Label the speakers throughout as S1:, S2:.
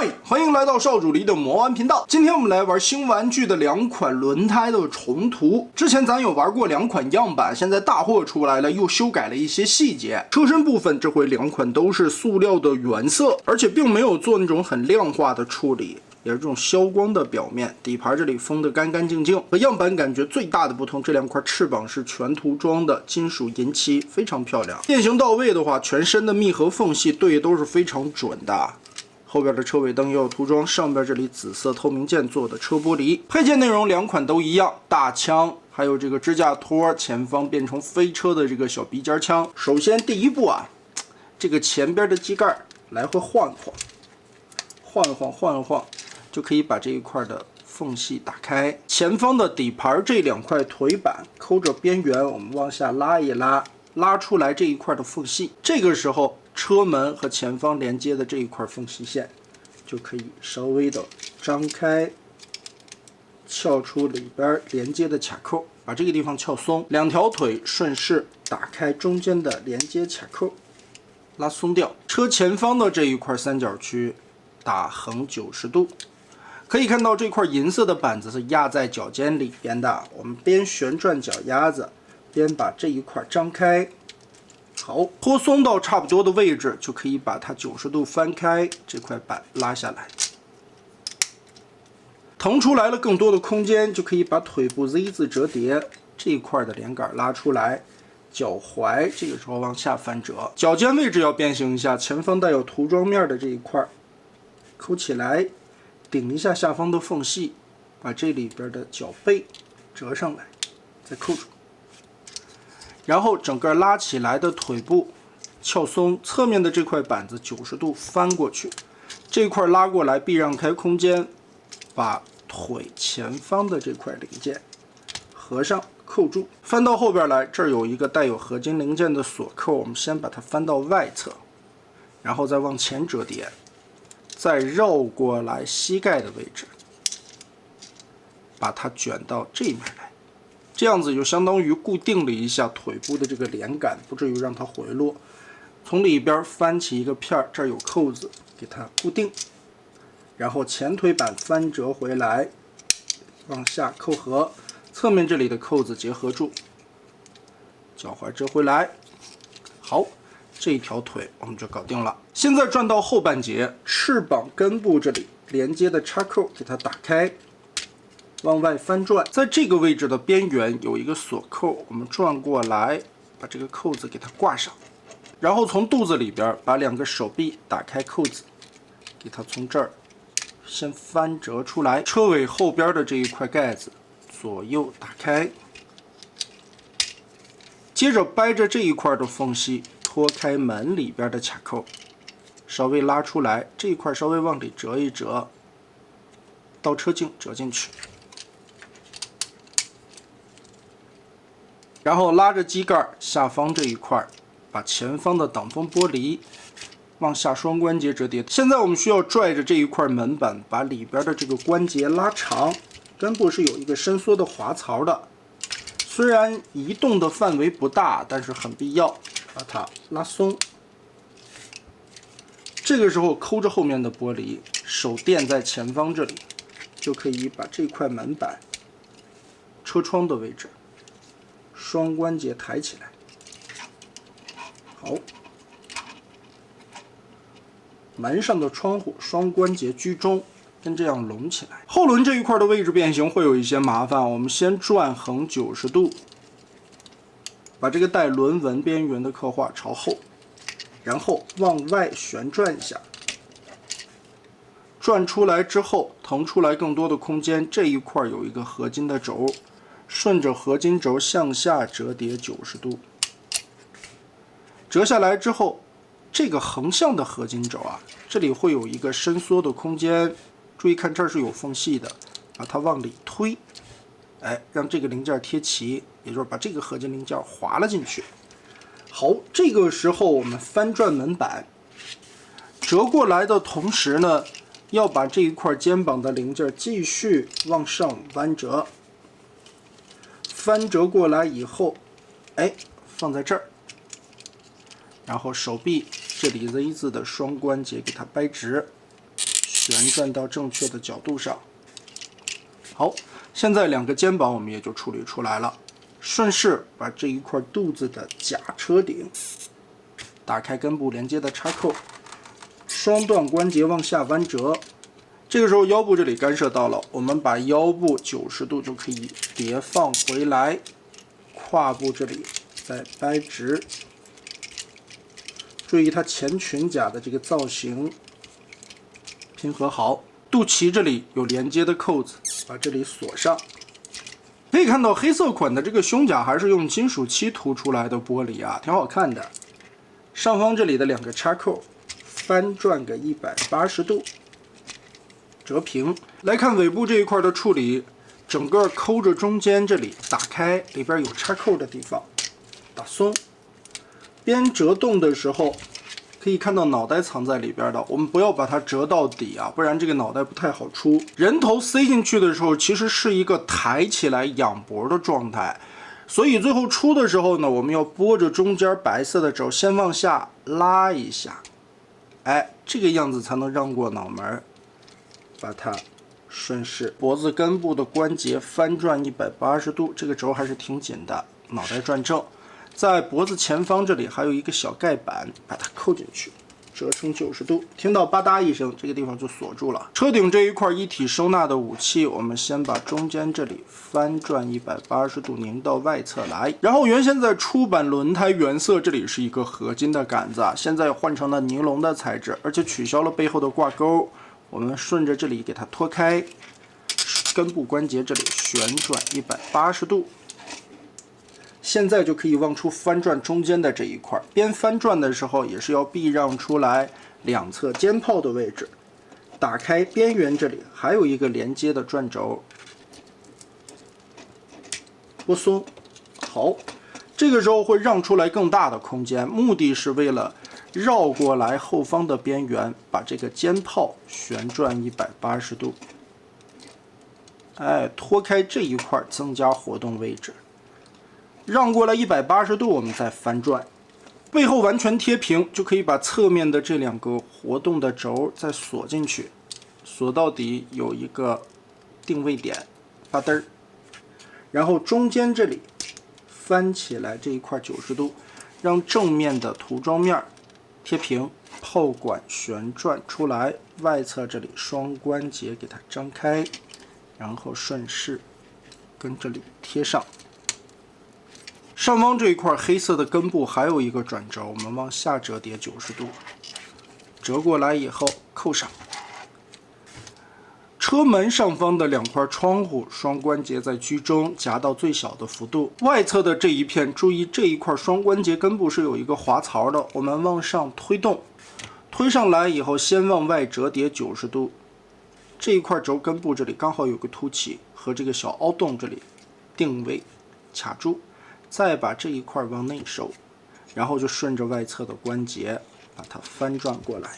S1: 嘿，歡迎來到少主離的魔玩頻道。今天我們來玩新玩具的兩款輪胎的重塗。之前咱有玩過兩款樣板，現在大貨出來了，又修改了一些細節。車身部分，這回兩款都是塑料的原色，而且並沒有做那種很亮化的處理。也是这種消光的表面，底盤這裡封得乾乾淨淨。和樣板感覺最大的不同，這兩塊翅膀是全塗裝的金屬银漆，非常漂亮。变形到位的話，全身的密合縫隙对都是非常準的。後邊的车尾燈也有涂裝，上邊這裡紫色透明件做的車玻璃。配件內容兩款都一樣，大槍，還有這個支架托，前方变成飞車的這個小鼻尖槍。首先第一步啊，這個前邊的機蓋來回晃一晃。就可以把這一塊的縫隙打開。前方的底盤這兩塊腿板摳着邊緣，我們往下拉一拉，拉出來這一塊的縫隙。這個時候，車門和前方連接的這一塊縫隙線就可以稍微的張開，撬出裡邊連接的卡扣，把這個地方撬鬆。兩條腿順勢打開中間的連接卡扣，拉鬆掉。車前方的這一塊三角區打橫90度。可以看到這塊銀色的板子是壓在腳尖裡邊的，我們邊旋轉腳丫子，邊把這一塊張開。好，拖鬆到差不多的位置，就可以把它90度翻開，這塊板拉下來，騰出來了更多的空間，就可以把腿部 Z 字折疊這一塊的連桿拉出來，腳踝這個時候往下翻折，腳尖位置要變形一下，前方帶有塗裝面的這一塊摳起來。頂一下下方的縫隙，把這裡邊的腳背折上來，再扣住，然後整個拉起來的腿部撬鬆，側面的這塊板子90度翻過去，這塊拉過來，避讓開空間，把腿前方的這塊零件合上扣住，翻到後邊來，這兒有一個帶有合金零件的鎖扣，我們先把它翻到外側，然後再往前折疊。再繞過來膝蓋的位置，把它捲到這面來，這樣子就相當於固定了一下腿部的這個連桿，不至於讓它回落。從裡邊翻起一個片兒，這兒有扣子，給它固定。然後前腿板翻折回來，往下扣合，側面這裡的扣子結合住，腳踝折回來，好。這一條腿我們就搞定了。現在轉到後半截，翅膀根部這裡連接的插扣給它打開，往外翻轉。在這個位置的邊緣有一個鎖扣，我們轉過來，把這個扣子給它掛上，然後從肚子裡邊把兩個手臂打開扣子，給它從這兒先翻折出來。車尾後邊的這一塊蓋子左右打開，接着掰着這一塊的縫隙。脫開門裡邊的卡扣，稍微拉出來，這一塊稍微往裡折一折，倒車鏡折進去，然後拉着機蓋下方這一塊，把前方的擋風玻璃往下雙關節折疊。現在我們需要拽着這一塊門板，把裡邊的這個關節拉長，根部是有一個伸縮的滑槽的，雖然移動的範圍不大，但是很必要。把它拉鬆，這個時候摳着後面的玻璃，手墊在前方這裡，就可以把這塊門板車窗的位置雙關節抬起來。好，門上的窗戶雙關節居中，跟這樣攏起來。後輪這一塊的位置變形會有一些麻煩，我們先轉橫90度。把這個帶輪紋邊緣的刻畫朝後，然後往外旋轉一下，轉出來之後騰出來更多的空間。這一塊有一個合金的軸，順着合金軸向下折疊90度，折下來之後，這個橫向的合金軸啊，這裡會有一個伸縮的空間，注意看這兒是有縫隙的，把它往裡推。哎，讓這個零件貼齊，也就是把這個合金零件滑了進去。好，這個時候我們翻轉門板，折過來的同時呢，要把這一塊肩膀的零件繼續往上彎折。翻折過來以後，哎，放在这兒，然后手臂这里 Z 字的双关节给它掰直，旋轉到正確的角度上。好，現在2個肩膀我們也就處理出來了。順勢把這一塊肚子的假車頂打開，根部連接的插扣，雙段關節往下彎折。這個時候腰部這裡干涉到了，我們把腰部90度就可以疊放回來，胯部這裡再掰直。注意它前裙甲的这個造型拼合好，肚臍這裡有連接的扣子，把這裡鎖上。可以看到黑色款的這個胸甲還是用金屬漆塗出來的玻璃啊，挺好看的。上方這裡的2個插扣翻轉個180度，折平。來看尾部這一塊的處理，整個摳着中間這裡打開，裡邊有插扣的地方打鬆。邊折動的時候，可以看到腦袋藏在裡邊的，我們不要把它折到底啊，不然這個腦袋不太好出。人頭塞進去的時候，其實是一個抬起來仰脖的狀態，所以最後出的時候呢，我們要拨着中間白色的肘，先往下拉一下，哎，这個樣子才能讓過腦門，把它順勢脖子根部的關節翻轉180度，這個軸還是挺緊的，腦袋轉正。在脖子前方這裡還有一個小蓋板，把它扣進去，折成90度，听到吧嗒一聲，這個地方就鎖住了。車頂這一塊一體收納的武器，我們先把中間這裡翻轉180度擰到外側來，然後原先在出版輪胎原色这裡是一個合金的桿子，現在換成了尼龍的材質，而且取消了背後的掛鈎。我們順着這裡給它脫開，根部關節這裡旋轉180度。現在就可以往出翻轉中間的這一塊，邊翻轉的時候也是要避讓出來兩側肩炮的位置。打開邊緣這裡還有一個連接的轉軸，撥鬆。好，這個時候會讓出來更大的空間，目的是為了繞過來後方的邊緣，把這個肩炮旋轉180度。哎，脫開這一塊，增加活動位置。讓過來180度，我們再翻轉，背後完全貼平，就可以把側面的這2個活動的軸再鎖進去，鎖到底有一個定位點，吧嘚兒。然後中間這裡翻起來這一塊90度，讓正面的塗裝面貼平，炮管旋轉出來，外側這裡雙關節給它張開，然後順勢跟這裡貼上。上方這一塊黑色的根部還有一個轉軸，我們往下折疊90度，折過來以後扣上。車門上方的2塊窗戶雙關節在居中，夾到最小的幅度。外側的這一片，注意這一塊雙關節根部是有一個滑槽的，我們往上推動，推上來以後先往外折疊90度。這一塊軸根部這裡剛好有個凸起，和這個小凹洞這裡定位卡住。再把這一塊往內收，然後就順着外側的關節把它翻轉過來。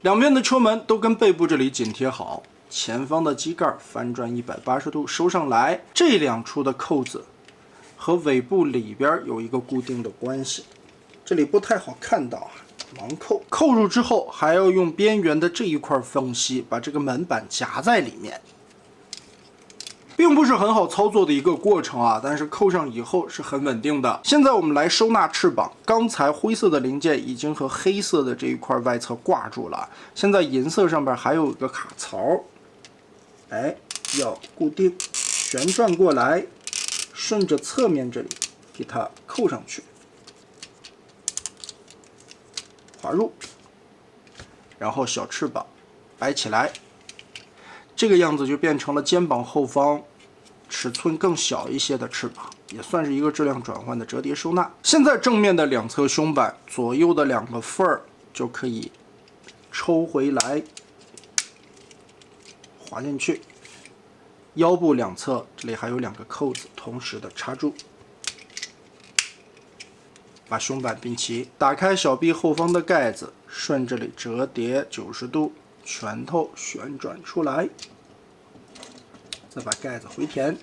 S1: 兩邊的車門都跟背部這裡緊貼好，前方的機蓋翻轉180度收上來。這2處的扣子和尾部裡邊有一個固定的關係，這裡不太好看到啊，盲扣。扣入之後，還要用邊緣的這一塊縫隙把這個門板夾在裡面。並不是很好操作的一個過程啊，但是扣上以後是很穩定的。現在我們來收納翅膀，剛才灰色的零件已經和黑色的這一塊外側掛住了，現在銀色上邊還有一個卡槽，哎，要固定，旋轉過來，順着側面這裡給它扣上去，滑入，然後小翅膀摆起來。這個樣子就變成了肩膀後方尺寸更小一些的翅膀，也算是一個質量轉換的折疊收納。現在正面的2側胸板左右的2個縫兒就可以抽回來，滑進去。腰部2側這裡還有2個扣子，同時的插住，把胸板併齊，打開小臂後方的蓋子，順這裡折疊90度。拳頭旋轉出來，再把蓋子回填，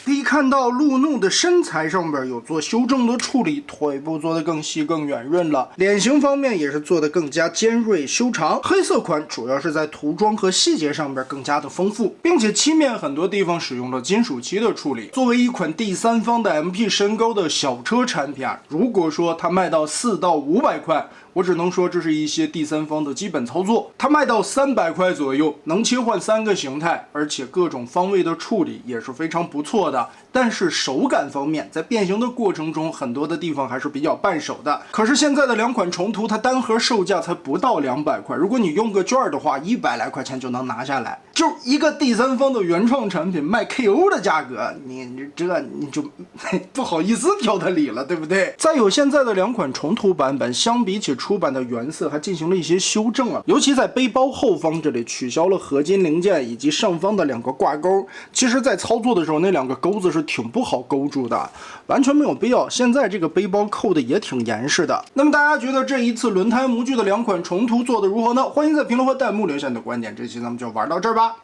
S1: 可以看到路怒的身材上边有做修正的处理，腿部做得更细更圆潤了，臉型方面也是做得更加尖銳修長。黑色款主要是在塗裝和細節上邊更加的豐富，并且漆面很多地方使用了金屬漆的處理。作為一款第三方的 MP 身高的小車產品啊，如果說它賣到400到500塊，我只能說這是一些第三方的基本操作。它賣到300塊左右，能切換3個形態，而且各種方位的處理也是非常不錯的。但是手感方面，在变形的過程中，很多的地方還是比較半手的。可是現在的2款重涂，它单盒售價才不到200塊，如果你用個券的話，100來塊錢就能拿下來。就一個第三方的原創產品賣 KO 的價格，你就不好意思挑它理了，對不对？再有现在的2款重涂版本，相比起出版的原色还进行了一些修正啊，尤其在背包後方這裡取消了合金零件以及上方的2個掛鈎，其實在操作的時候那2個鈎子是挺不好勾住的，完全沒有必要。現在這個背包扣的也挺嚴實的。那麼大家覺得這一次輪胎模具的2款重塗做的如何呢？歡迎在評論和彈幕留下你的觀點。這期咱們就玩到這兒吧。